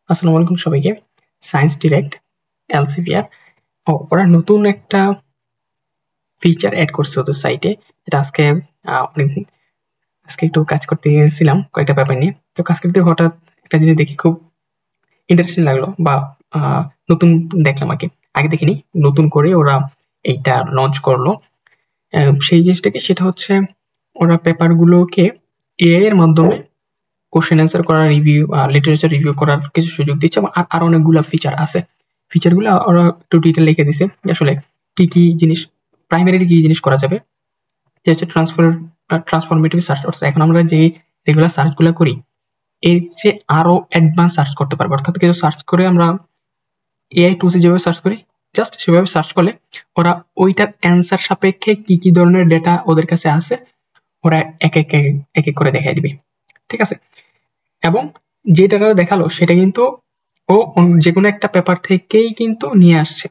আসসালামু আলাইকুম সবাইকে। সায়েন্স ডিরেক্ট এলসিভিআর ওরা নতুন একটা ফিচার অ্যাড করছে ওদের সাইটে। এটা অনেকদিন আজকে একটু কাজ করতে গিয়েছিলাম কয়েকটা ব্যাপার নিয়ে। তো কাজ করতে হঠাৎ একটা জিনিস দেখি খুব ইন্টারেস্টিং লাগলো বা নতুন দেখলাম আর কি। আগে দেখিনি, নতুন করে ওরা এইটা লঞ্চ করলো। সেই জিনিসটাকে সেটা হচ্ছে ওরা পেপারগুলোকে এআই এর মাধ্যমে কোশ্চেন অ্যান্সার করার রিভিউ, লিটারেচার রিভিউ করার কিছু সুযোগ দিচ্ছে এবং আর অনেকগুলো ফিচার আছে। ফিচারগুলো ওরা একটু ডিটেল লিখে দিছে যে আসলে কি কি জিনিস, প্রাইমারি কি জিনিস করা যাবে। যে হচ্ছে ট্রান্সফরমেটিভ সার্চ। অর্থাৎ এখন আমরা যে রেগুলার সার্চগুলো করি এর চেয়ে আরো অ্যাডভান্স সার্চ করতে পারবো। অর্থাৎ কিছু সার্চ করে আমরা এআই টুলসে যেভাবে সার্চ করি জাস্ট সেভাবে সার্চ করলে ওরা ওইটার অ্যান্সার সাপেক্ষে কি কি ধরনের ডেটা ওদের কাছে আছে ওরা এক এক এক এক করে দেখাই দিবে। ঠিক আছে, এবং যে ডাটাটা দেখালো সেটা কিন্তু ও যে কোনো একটা পেপার থেকেই কিন্তু নিয়ে আসছে।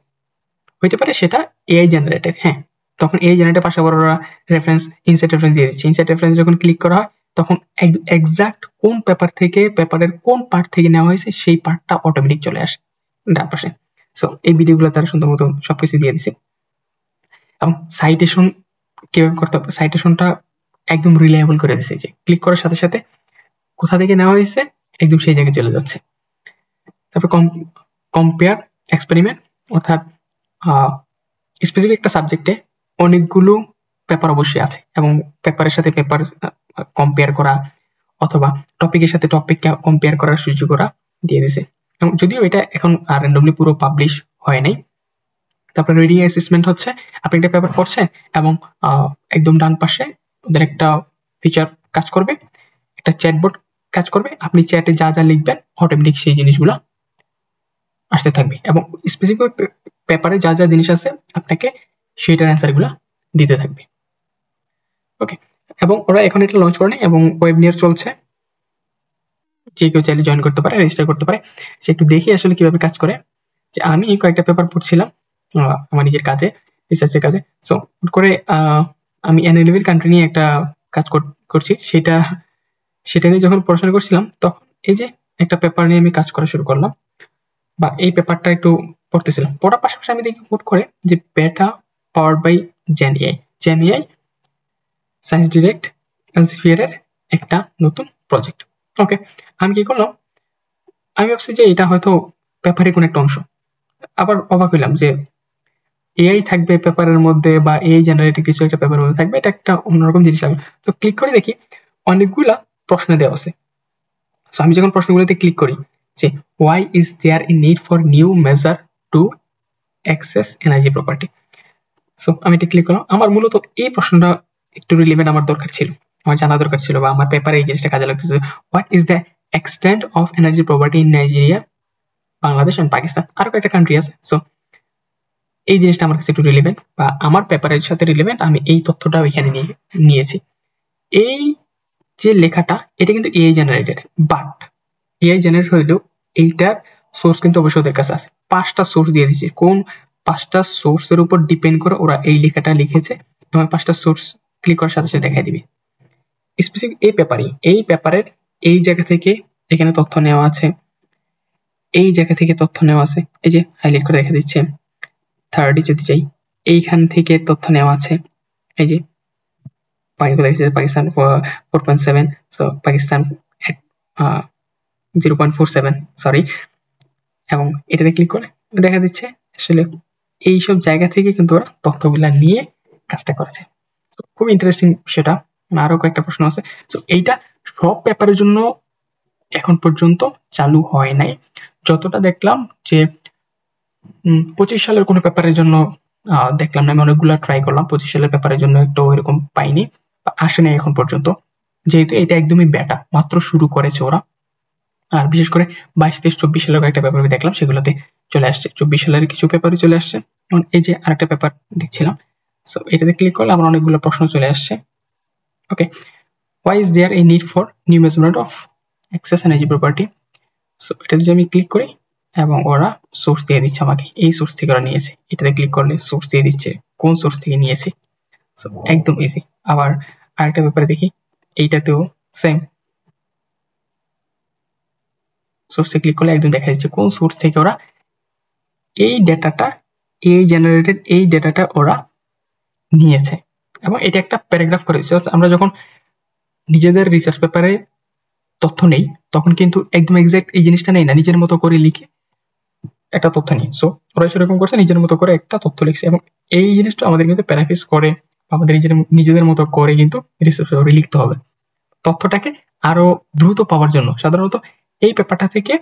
হইতে পারে সেটা এআই জেনারেটেড, হ্যাঁ। তখন এআই জেনারেটেড পাশাপাশি ওরা রেফারেন্স, ইনসাইট রেফারেন্স দিয়ে দিচ্ছে। ইনসাইট রেফারেন্স যখন ক্লিক করা হয় তখন এক্সাক্ট কোন পেপার থেকে, পেপারের কোন পার্ট থেকে নেওয়া হয়েছে সেই পার্টটা অটোমেটিক চলে আসে ডান পাশে। সো এই ভিডিওগুলো তারা সুন্দর মতো সবকিছু দিয়ে দিছে। এবং সাইটেশন কিভাবে করতে হবে, সাইটেশনটা একদম রিলায়েবল করে দিছে। যে ক্লিক করার সাথে সাথে কোথা থেকে নেওয়া হয়েছে একদম সেই জায়গায় চলে যাচ্ছে। তারপর কম্পেয়ার এক্সপেরিমেন্ট, অর্থাৎ স্পেসিফিক একটা সাবজেক্টে অনেকগুলো পেপার অবশ্যই আছে এবং পেপারের সাথে পেপার কম্পেয়ার করা অথবা টপিকের সাথে টপিক কম্পেয়ার করার সুযোগ ওরা দিয়ে দিছে। এবং যদিও এটা এখন র্যান্ডমলি পুরো পাবলিশ হয় নাই। তারপর রিডিং অ্যাসেসমেন্ট হচ্ছে আপনি একটা পেপার পড়ছেন এবং একদম ডান পাশে ওদের একটা ফিচার কাজ করবে, একটা চ্যাটবট কাজ করবে। আপনি চ্যাটে যা যা লিখবেন অটোমেটিক সেই জিনিসগুলো আসতে থাকবে এবং স্পেসিফিক পেপারে যা যা জিনিস আছে আপনাকে সেটার অ্যান্সার গুলা দিতে থাকবে। ওকে, এবং ওরা এখন এটা লঞ্চ করেনি এবং ওয়েবিনার চলছে, যে কেউ চাইলে জয়েন করতে পারে, রেজিস্টার করতে পারে। সে একটু দেখি আসলে কিভাবে কাজ করে। যে আমি কয়েকটা পেপার পড়ছিলাম আমার নিজের কাজে, রিসার্চের কাজে। সো করে আমি এনএলএল কান্ট্রি নিয়ে একটা কাজ করছি। সেটা নিয়ে যখন পড়াশোনা করছিলাম তখন এই যে একটা পেপার নিয়ে আমি কাজ করা শুরু করলাম বা এই পেপারটা একটু পড়তেছিলাম। পড়ার পাশাপাশি আমি দেখি হুট করে যে beta powered by gen AI science direct LCVR এর একটা নতুন প্রজেক্ট। ওকে, আমি কি করলাম, আমি ভাবছি যে এটা হয়তো পেপারের কোন একটা অংশ। আবার অবাক হইলাম যে এআই থাকবে পেপারের মধ্যে বা এআই জেনারেটেড কিছু একটা পেপারের মধ্যে থাকবে, এটা একটা অন্যরকম জিনিস লাগলো। তো ক্লিক করে দেখি অনেকগুলা প্রশ্ন দেওয়া আছে। সো আমি যখন প্রশ্নগুলোতে ক্লিক করি যে why is there a need for new measure to access energy property, so আমি এটা ক্লিক করলাম। আমার মূলত এই প্রশ্নটা একটু রিলেভেন্ট আমার দরকার ছিল, আমার জানা দরকার ছিল বা আমার পেপারে এই জিনিসটা কাজে লাগতেছে। What is the extent of energy property in Nigeria, Bangladesh and Pakistan, আরো কয়েকটা কান্ট্রি আছে। সো এই জিনিসটা আমার কাছে একটু রিলেভেন্ট বা আমার পেপারের সাথে রিলেভেন্ট, আমি এই তথ্যটা এখানে নিয়েছি। এই যে লেখাটা এটা কিন্তু AI generated, but AI generate হইলেও এইটার সোর্স কিন্তু অবশ্যই ওদের কাছে আছে। 5টা সোর্স দিয়ে দিচ্ছে, কোন 5টা সোর্সের উপর ডিপেন্ড করে ওরা এই লেখাটা লিখেছে এবং 5টা সোর্স ক্লিক করার সাথে সাথে দেখাই দিবে। স্পেসিফিক এই পেপারের এই জায়গা থেকে এখানে তথ্য নেওয়া আছে, এই জায়গা থেকে তথ্য নেওয়া আছে, এই যে হাইলাইট করে দেখা দিচ্ছে। থার্ডে যদি যাই, এইখান থেকে তথ্য নেওয়া আছে, এই যে পাকিস্তান 4.7, সো পাকিস্তান 0.47, সরি। এবং এটাতে ক্লিক করে দেখা দিচ্ছে আসলে এইসব জায়গা থেকে কিন্তু ওরা তথ্যগুলা নিয়ে কাজটা করেছে। খুব ইন্টারেস্টিং সেটা। আরো কয়েকটা প্রশ্ন আছে। তো এইটা সব পেপারের জন্য এখন পর্যন্ত চালু হয় নাই। যতটা দেখলাম যে 25 সালের কোনো পেপারের জন্য দেখলাম না, আমি অনেকগুলো ট্রাই করলাম। 25 সালের পেপারের জন্য একটু এরকম পাইনি, আসে নাই এখন পর্যন্ত। যেহেতু এটা একদমই বেটা, মাত্র শুরু করেছে ওরা। আর বিশেষ করে 22, 23, 24 সালের কয়েকটা পেপার আমি দেখলাম, সেগুলোতে চলে আসছে। 24 সালের কিছু পেপারে চলে আসছে। যেমন এই যে আরেকটা পেপার দেখছিলাম, সো এটাতে ক্লিক করলে আমার অনেকগুলো প্রশ্ন চলে আসছে। ওকে, why is there a need for new measurement of excess energy property, so এটাতে যদি আমি ক্লিক করি এবং ওরা সোর্স দিয়ে দিচ্ছে আমাকে, এই সোর্স থেকে ওরা নিয়েছে। এটাতে ক্লিক করলে সোর্স দিয়ে দিচ্ছে কোন সোর্স থেকে নিয়েছে। সো একদম ইজি। আবার আরেকটা ব্যাপারে দেখি, এইটাতেও সেম। সোর্সে ক্লিক করলে একদম দেখা যাচ্ছে কোন সোর্স থেকে ওরা এই ডেটাটা, এই জেনারেটেড এই ডেটাটা ওরা নিয়েছে, এবং এটা একটা প্যারাগ্রাফ করে দিচ্ছে। আমরা যখন নিজেদের রিসার্চ পেপারে তথ্য নেই তখন কিন্তু একদম এক্সাক্ট এই জিনিসটা নেই না, নিজের মতো করে লিখে একটা তথ্য নিই। সো ওরা সেরকম করছে, নিজের মতো করে একটা তথ্য লিখছে, এবং এই জিনিসটা আমাদের কিন্তু প্যারাফ্রেজ করে আমাদের নিজেদের মতো করে কিন্তু রিসার্চ পেপারে লিখতে হবে। তথ্যটাকে আরো দ্রুত পাওয়ার জন্য সাধারণত এই পেপারটা থেকে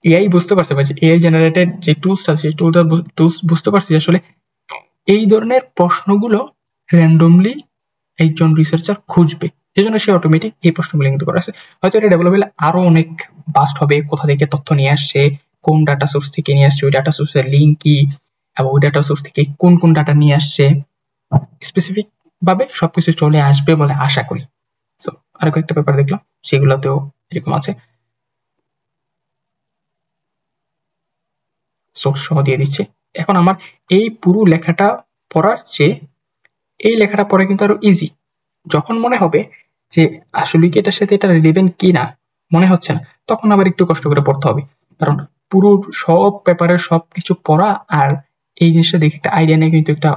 এআই বুঝতে পারছে, বা এআই জেনারেটেড যে টুলসটা, সেই টুলস বুঝতে পারছে যে আসলে এই ধরনের প্রশ্নগুলো র্যান্ডমলি একজন রিসার্চার খুঁজবে, সেজন্য সে অটোমেটিক এই প্রশ্নগুলো কিন্তু করা আছে। হয়তো এটা ডেভেলপ হলে আরো অনেক বাস্ট হবে, কোথা থেকে তথ্য নিয়ে আসছে, কোন ডাটা সোর্স থেকে নিয়ে আসছে, ওই ডাটা সোর্সের লিঙ্ক কি, এবং ওই ডাটা সোর্স থেকে কোন কোন ডাটা নিয়ে আসছে, স্পেসিফিক ভাবে সবকিছু চলে আসবে বলে আশা করি। সো আরো কয়েকটা পেপার দেখলাম, সেগুলোতেও এরকম আছে, সোর্স সহ দিয়ে দিচ্ছে। এখন আমার এই পুরো লেখাটা পড়ার চেয়ে এই লেখাটা পড়া কিন্তু আরো ইজি। যখন মনে হবে যে আসলে কি এটার সাথে এটা রিলেভেন্ট কি না মনে হচ্ছে না, তখন আবার একটু কষ্ট করে পড়তে হবে, কারণ পুরো সব পেপারের সবকিছু পড়া আর এই জিনিসটা দেখে একটা আইডিয়া নেই কিন্তু একটা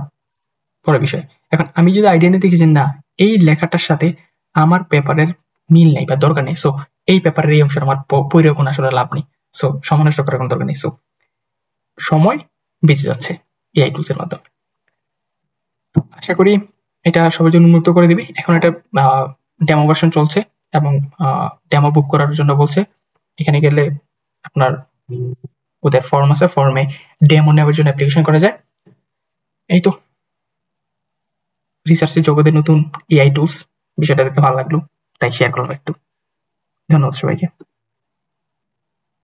বড় বিষয়। এখন আমি যদি আইডিয়া নিয়ে দেখি যে না, এই লেখাটার সাথে আমার পেপারের মিল নেই বা দরকার নেই, সো এই পেপারের এই অংশটা আমার পড়ে কোনো আসলে লাভ নেই, সো সমালোচনা করার কোনো দরকার নেই, সো সময় বেঁচে যাচ্ছে এআই টুলস এর মাধ্যমে। আশা করি এটা সবার জন্য উন্মুক্ত করে দিবে। এখন এটা ডেমো ভার্সন চলছে এবং ডেমো বুক করার জন্য বলছে। এখানে গেলে আপনার ওদের ফর্ম আছে, ফর্মে ডেমো নেওয়ার জন্য অ্যাপ্লিকেশন করা যায়। এই তো রিসার্চের জগতে নতুন এআই টুলস, বিষয়টা দেখতে ভালো লাগলো, তাই শেয়ার করলাম একটু। ধন্যবাদ সবাইকে।